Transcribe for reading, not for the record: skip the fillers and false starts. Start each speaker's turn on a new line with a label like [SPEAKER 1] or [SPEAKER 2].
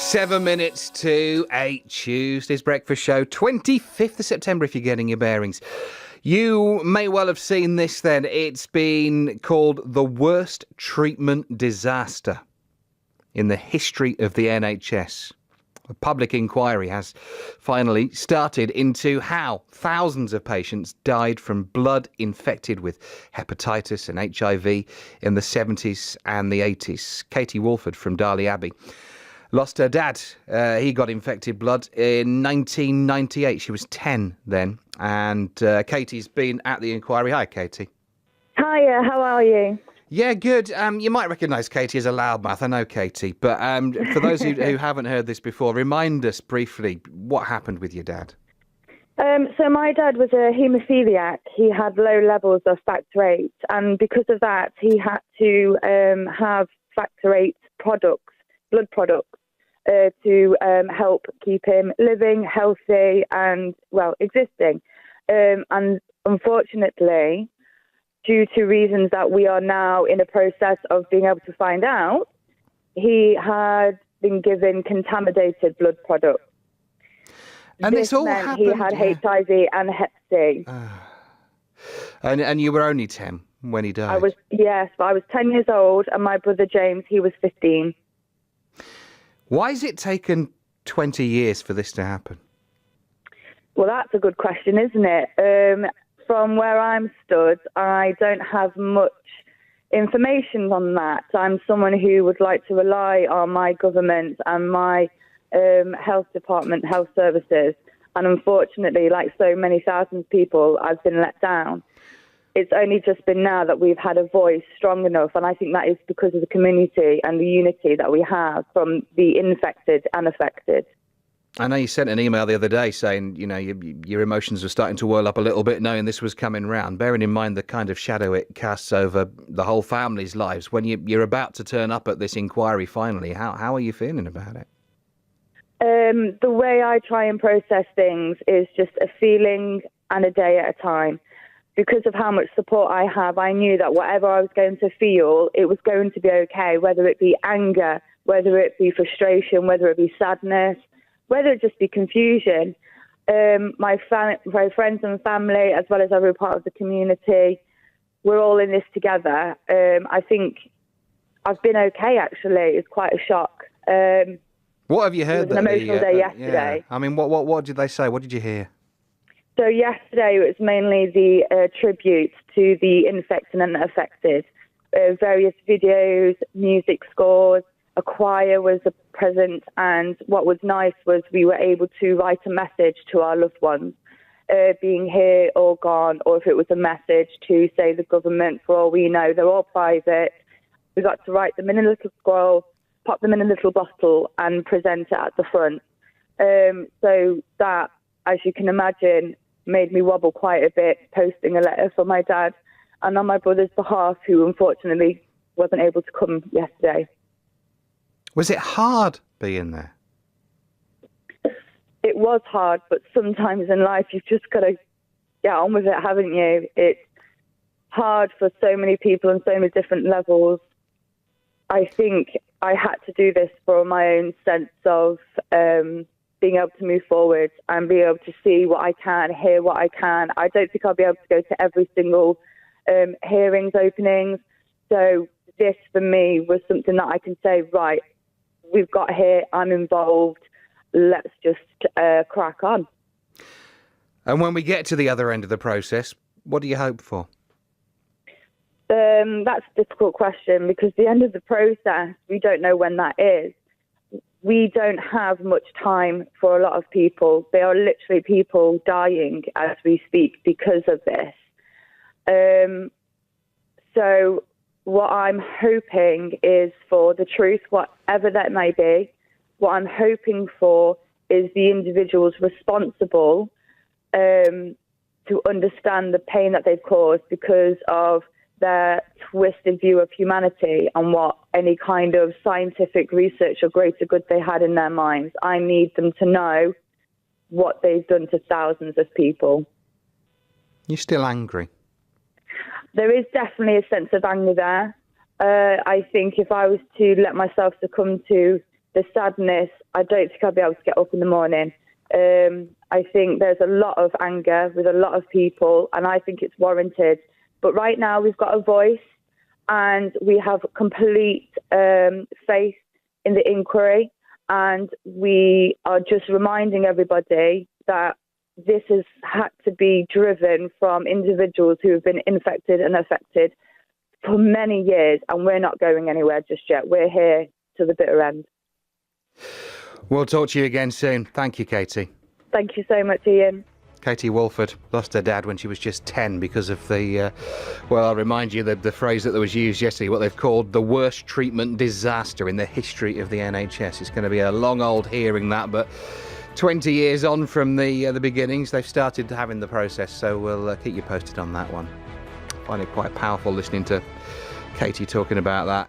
[SPEAKER 1] 7 minutes to 8, Tuesday's breakfast show, 25th of September, if you're getting your bearings. You may well have seen this then. It's been called the worst treatment disaster in the history of the NHS. A public inquiry has finally started into how thousands of patients died from blood infected with hepatitis and HIV in the 70s and the 80s. Katie Walford from Darley Abbey lost her dad. He got infected blood in 1998. She was 10 then. And Katie's been at the inquiry. Hi, Katie.
[SPEAKER 2] Hiya, how are you?
[SPEAKER 1] Yeah, good. You might recognise Katie as a loudmouth. I know Katie. But for those who haven't heard this before, remind us briefly what happened with your dad.
[SPEAKER 2] So my dad was a haemophiliac. He had low levels of Factor VIII. And because of that, he had to have Factor VIII products, blood products, to help keep him living, healthy and, well, existing. And unfortunately, due to reasons that we are now in a process of being able to find out, he had been given contaminated blood products.
[SPEAKER 1] And this all
[SPEAKER 2] meant
[SPEAKER 1] happened...
[SPEAKER 2] He had HIV and Hep C.
[SPEAKER 1] And you were only 10 when he died?
[SPEAKER 2] I was 10 years old, and my brother James, he was 15.
[SPEAKER 1] Why has it taken 20 years for this to happen?
[SPEAKER 2] Well, that's a good question, isn't it? From where I'm stood, I don't have much information on that. I'm someone who would like to rely on my government and my health department, health services. And unfortunately, like so many thousands of people, I've been let down. It's only just been now that we've had a voice strong enough, and I think that is because of the community and the unity that we have from the infected and affected.
[SPEAKER 1] I know you sent an email the other day saying, you know, your emotions were starting to whirl up a little bit knowing this was coming round, bearing in mind the kind of shadow it casts over the whole family's lives. When you're about to turn up at this inquiry finally, how are you feeling about it?
[SPEAKER 2] The way I try and process things is just a feeling and a day at a time. Because of how much support I have, I knew that whatever I was going to feel, it was going to be okay, whether it be anger, whether it be frustration, whether it be sadness, whether it just be confusion. My friends and family, as well as every part of the community, we're all in this together. I think I've been okay, actually. It's quite a shock.
[SPEAKER 1] What have you heard?
[SPEAKER 2] It was an emotional day yesterday.
[SPEAKER 1] Yeah. I mean, what did they say? What did you hear?
[SPEAKER 2] So yesterday it was mainly the tribute to the infected and affected. Various videos, music scores, a choir was present, and what was nice was we were able to write a message to our loved ones, being here or gone, or if it was a message to say the government, for all we know, they're all private. We got to write them in a little scroll, pop them in a little bottle and present it at the front. So that, as you can imagine, made me wobble quite a bit, posting a letter for my dad and on my brother's behalf, who unfortunately wasn't able to come yesterday.
[SPEAKER 1] Was it hard being there?
[SPEAKER 2] It was hard, but sometimes in life you've just got to get on with it, haven't you? It's hard for so many people on so many different levels. I think I had to do this for my own sense of being able to move forward and be able to see what I can, hear what I can. I don't think I'll be able to go to every single hearings, openings. So this, for me, was something that I can say, right, we've got here, I'm involved, let's just crack on.
[SPEAKER 1] And when we get to the other end of the process, what do you hope for?
[SPEAKER 2] That's a difficult question, because the end of the process, we don't know when that is. We don't have much time for a lot of people. There are literally people dying as we speak because of this. So what I'm hoping is for the truth, whatever that may be. What I'm hoping for is the individuals responsible to understand the pain that they've caused because of their twisted view of humanity and what any kind of scientific research or greater good they had in their minds. I need them to know what they've done to thousands of people.
[SPEAKER 1] You're still angry?
[SPEAKER 2] There is definitely a sense of anger there. I think if I was to let myself succumb to the sadness, I don't think I'll be able to get up in the morning. I think there's a lot of anger with a lot of people, and I think it's warranted. But right now we've got a voice, and we have complete faith in the inquiry, and we are just reminding everybody that this has had to be driven from individuals who have been infected and affected for many years, and we're not going anywhere just yet. We're here to the bitter end.
[SPEAKER 1] We'll talk to you again soon. Thank you, Katie.
[SPEAKER 2] Thank you so much, Ian.
[SPEAKER 1] Katie Walford lost her dad when she was just 10 because of the, well, I'll remind you the phrase that was used yesterday, what they've called the worst treatment disaster in the history of the NHS. It's going to be a long old hearing, that, but 20 years on from the beginnings, they've started having the process, so we'll keep you posted on that one. I find it quite powerful listening to Katie talking about that.